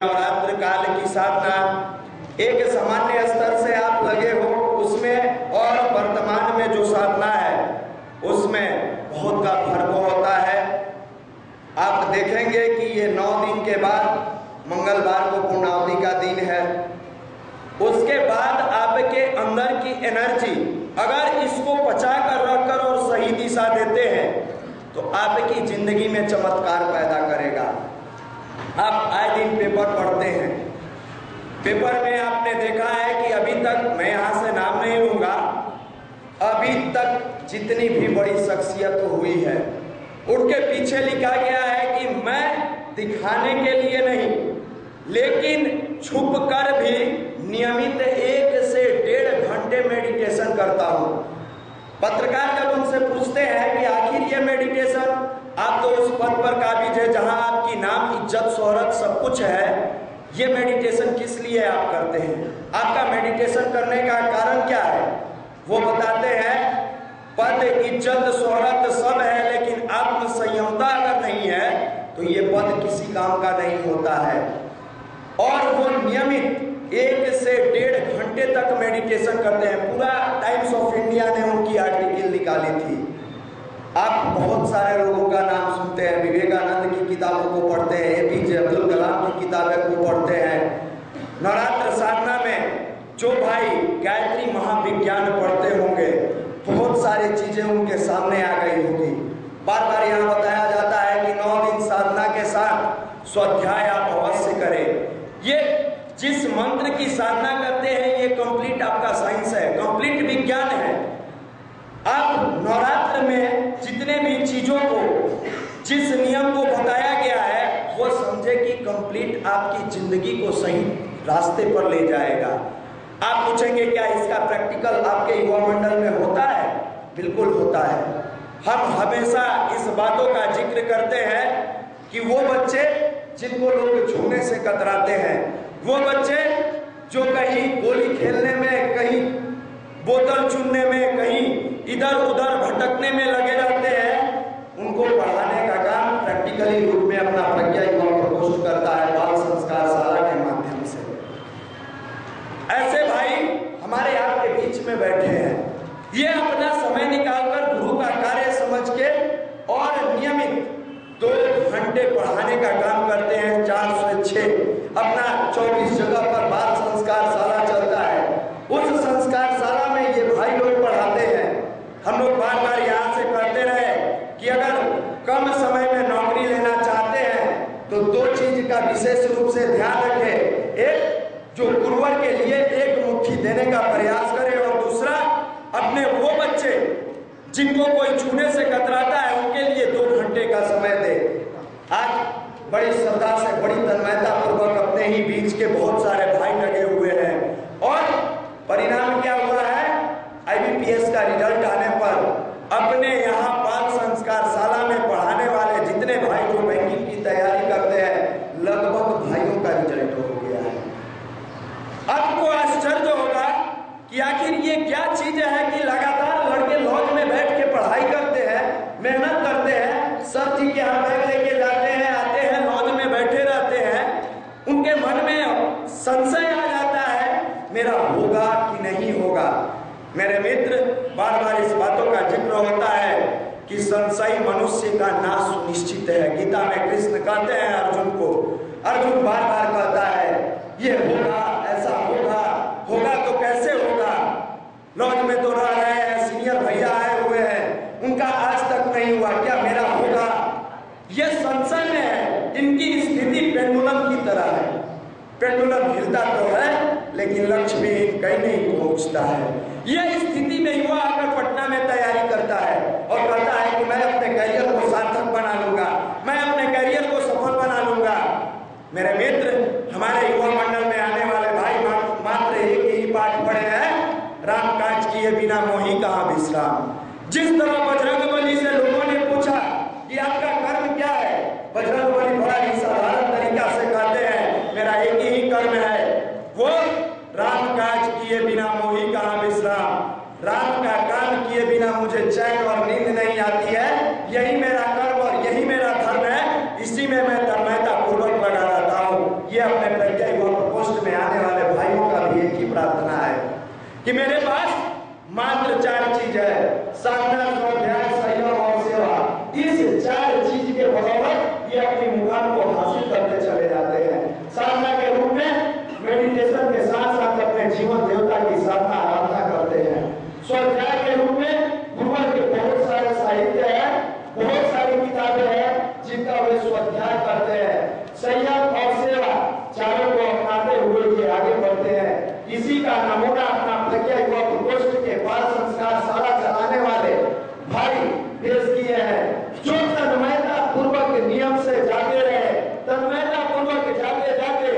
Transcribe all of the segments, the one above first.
नवरात्र काल की साधना एक सामान्य स्तर से आप लगे हो उसमें और वर्तमान में जो साधना है उसमें बहुत का फर्क होता है। आप देखेंगे कि ये 9 दिन के बाद मंगलवार को पूर्णावती का दिन है। उसके बाद आपके अंदर की एनर्जी अगर इसको बचा कर रखकर और सही दिशा देते हैं तो आपकी जिंदगी में चमत्कार पैदा करेगा। आप आए दिन पेपर पढ़ते हैं, पेपर में आपने देखा है कि अभी तक, मैं यहाँ से नाम नहीं लूंगा, अभी तक जितनी भी बड़ी शख्सियत हुई है उनके पीछे लिखा गया है कि मैं दिखाने के लिए नहीं लेकिन छुप कर भी नियमित 1 से 1.5 घंटे मेडिटेशन करता हूँ। पत्रकार जब उनसे पूछते हैं कि आखिर ये मेडिटेशन, आप तो उस पद पर काबिज है जहां आपकी नाम, इज्जत, शोहरत सब कुछ है, ये मेडिटेशन किस लिए आप करते हैं, आपका मेडिटेशन करने का कारण क्या है? वो बताते हैं पद, इज्जत, शोहरत सब है लेकिन आत्म संयमता अगर नहीं है तो ये पद किसी काम का नहीं होता है। और वो नियमित 1 से 1.5 घंटे तक मेडिटेशन करते हैं। पूरा टाइम्स ऑफ इंडिया ने उनकी आर्टिकल निकाली थी। आप बहुत सारे लोगों का नाम सुनते हैं, विवेकानंद की किताबों को पढ़ते हैं, एपीजे अब्दुल कलाम की किताबें को पढ़ते हैं। नवरात्र साधना में जो भाई गायत्री महाविज्ञान पढ़ते होंगे बहुत सारी चीजें उनके सामने आ गई होगी। बार बार यहाँ बताया जाता है कि 9 दिन साधना के साथ स्वाध्याय आप अवश्य करें। ये जिस मंत्र की साधना करते हैं ये कंप्लीट आपका साइंस है, कंप्लीट विज्ञान है। आप नवरात्र में जितने भी चीजों को, जिस नियम को बताया गया है वो समझे कि कंप्लीट आपकी जिंदगी को सही रास्ते पर ले जाएगा। आप पूछेंगे क्या इसका प्रैक्टिकल आपके युवा मंडल में होता है? बिल्कुल होता है। हम हमेशा इस बातों का जिक्र करते हैं कि वो बच्चे जिनको लोग छूने से कतराते हैं, वो बच्चे जो कहीं गोली खेलने में, कहीं बोतल चुनने में, कहीं इधर उधर भटकने में लगे रहते हैं, उनको पढ़ाने का काम प्रैक्टिकली रूप में अपना प्रज्ञा युवा प्रकोष्ठ करता है बाल संस्कार शाला के माध्यम से। ऐसे भाई हमारे आपके बीच में बैठे हैं, ये अपना समय निकालकर गुरु का कार्य समझ के और नियमित 2 घंटे पढ़ाने का काम करते हैं। 4 से 6 अपना 24 जगह पर बाल संस्कार शाला चलता है। उस संस्कार शाला में ये भाई लोग पढ़ाते हैं। हम लोग बार बार यहाँ से कहते रहे कि अगर कम समय में नौकरी लेना चाहते हैं तो 2 चीज का विशेष रूप से ध्यान रखें। एक, जो गुरुवर के लिए एक मुट्ठी देने का प्रयास करें, और दूसरा, अपने वो बच्चे जिनको कोई छूने से कतराता है उनके लिए 2 घंटे का समय दे। आज बड़ी श्रद्धा से, बड़ी तन्मयता पूर्वक अपने ही बीच के बहुत सारे भाई लगे हुए हैं और परिणाम क्या हुआ है? IBPS का रिजल्ट आने पर अपने यहाँ बाल संस्कार शाला में पढ़ाने वाले जितने भाई जो बैंकिंग की तैयारी करते हैं लगभग भाइयों का रिजल्ट हो गया है। आपको आश्चर्य होगा कि आखिर ये क्या चीज है कि लगातार लड़के लॉज में बैठ के पढ़ाई करते हैं, मेहनत करते हैं, सर जी के यहाँ बैग लेके जाते हैं, आते हैं, लॉज में बैठे रहते हैं, उनके मन में संशय आ जाता है मेरा होगा कि नहीं होगा। मेरे मित्र, बार बार इस बातों का जिक्र होता है कि संशय मनुष्य का नाश सुनिश्चित है। गीता में कृष्ण कहते हैं अर्जुन को, अर्जुन बार बार कहता है ये होगा, ऐसा होगा, होगा तो कैसे होगा? लॉज में तो रह रहे हैं, सीनियर भैया आए हुए हैं, उनका आज तक नहीं हुआ, क्या मेरा होगा? ये संशय में है। इनकी स्थिति पेंडुलम की तरह है। पेंडुलम हिलता तो है लेकिन लक्ष्य में कहीं नहीं पहुंचता है। यह स्थिति में युवा आकर पटना में तैयारी करता है और कहता है कि मैं अपने करियर को सार्थक बना लूंगा, मैं अपने करियर को सफल बना लूंगा। मेरे मित्र, हमारे युवा मंडल में आने वाले भाई मात्र एक ही पाठ पढ़े हैं, राम काज किए बिना मोही कहाँ विश्राम। जिस तरह बजरंगबली से लोगों ने पूछा कि आपका कर्म क्या है, बजरंगबली बड़ा ही साधारण तरीका से कहते हैं मेरा एक ही कर्म है, वो राम काज किए बिना मोही कहाँ विश्राम। राम का काम किए बिना मुझे चैन और नींद नहीं आती है, यही मेरा कर्म और यही मेरा धर्म है, इसी में मैं तन्मयता पूर्वक लगा रहता हूँ। ये अपने में प्रज्ञा युवा प्रकोष्ठ में आने वाले भाइयों का भी एक ही प्रार्थना है कि मेरे पास मात्र 4 चीज है, साधना, स्वाध्याय, संयम और सेवा। इस 4 चीज के बदौलत ये अपनी मुकाम को हासिल करते चले जाते हैं। साधना के रूप में मेडिटेशन के साथ साथ अपने जीवन देवता की साधना आराधना करते हैं। स्वाध्याय के रूप में गुरुवर के बहुत सारे साहित्य है, बहुत सारी किताबें हैं जिनका वे स्वाध्याय करते हैं। संयम और सेवा चारों को अपनाते हुए ये आगे बढ़ते हैं। इसी का नमूना अपना प्रज्ञा युवा प्रकोष्ठ के बाल संस्कार शाला चलाने वाले भाई पेश किए हैं, जो तन्मयता पूर्वक नियम से जाते रहे, तन्मयता पूर्वक जाते जाते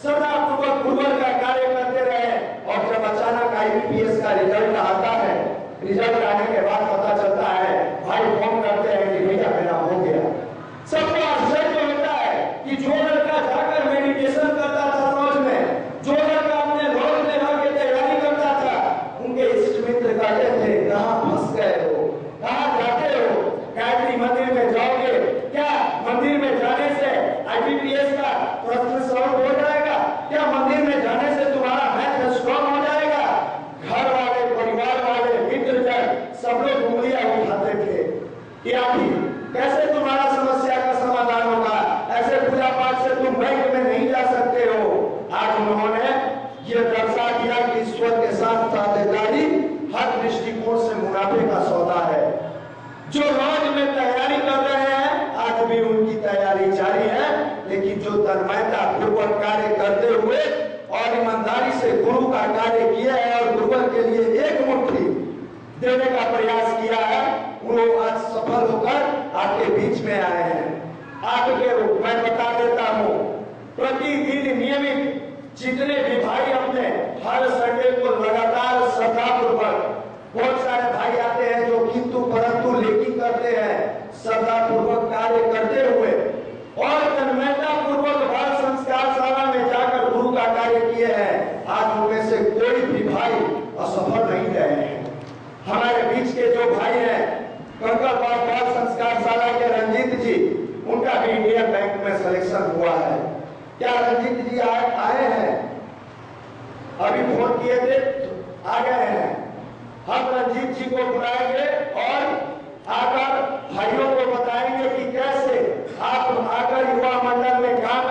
सदा पूर्वक गुरुवर का कार्य करते रहे। और जब अचानक IBPS का रिजल्ट आता है, रिजल्ट आने के बाद पता चलता है, भाई फोन करते हैं कि भैया मेरा हो गया। सबको आश्चर्य होता है कि जो लड़का जाकर मेडिटेशन करता था रोज में, जो लड़का अपने रोज में रह के तैयारी करता था, उनके इष्ट मित्र कहते थे कहाँ फंस गए हो, कहाँ जाते हो, गायत्री मंदिर में जाओगे क्या? मंदिर में जाने से IBPS का प्रश्न सॉल्व हो जाएगा क्या? मंदिर में जाने से तुम्हारा मैथ स्ट्रॉन्ग हो जाएगा? घर वाले, परिवार वाले, मित्रजन सब लोग उंगलियां उठाते थे कि आखिर कैसे तुम्हारा समस्या का समाधान होगा? ऐसे पूजा पाठ से तुम बैंक में नहीं जा सकते हो। आज उन्होंने ये दर्शा दिया कि ईश्वर के साथ साझेदारी हर दृष्टिकोण से मुनाफे का सौदा है। जो रोज में तैयारी कर रहे हैं, आज भी उनकी तैयारी जारी है, लेकिन जो तन्मयता पूर्वक कार्य करते हुए और ईमानदारी से गुरु का कार्य किया है और गुरुवर के लिए एक मुट्ठी देने का प्रयास किया है, वो आज सफल होकर आपके बीच में आए हैं। आपके रूप में बता देता हूँ, प्रतिदिन नियमित जितने भी भाई अपने हर संडे को लगातार श्रद्धापूर्वक, बहुत सारे भाई आते हैं जो किंतु परंतु लेकिन करते हैं, श्रद्धापूर्वक कार्य करते हुए और तन्मयता पूर्वक बाल संस्कार शाला में जाकर गुरु का कार्य किए हैं। आज उनमें से कोई भी भाई असफल नहीं रहे हैं। हमारे बीच के जो भाई हैं, कंकड़बाग बाल संस्कार शाला के रंजीत जी, उनका भी इंडियन बैंक में सिलेक्शन हुआ है। क्या रंजीत जी आए हैं? अभी फोन किए थे, आ गए हैं। हम रंजीत जी को बुलाएंगे और आकर भाइयों को बताएंगे कि कैसे आप आकर युवा मंडल में काम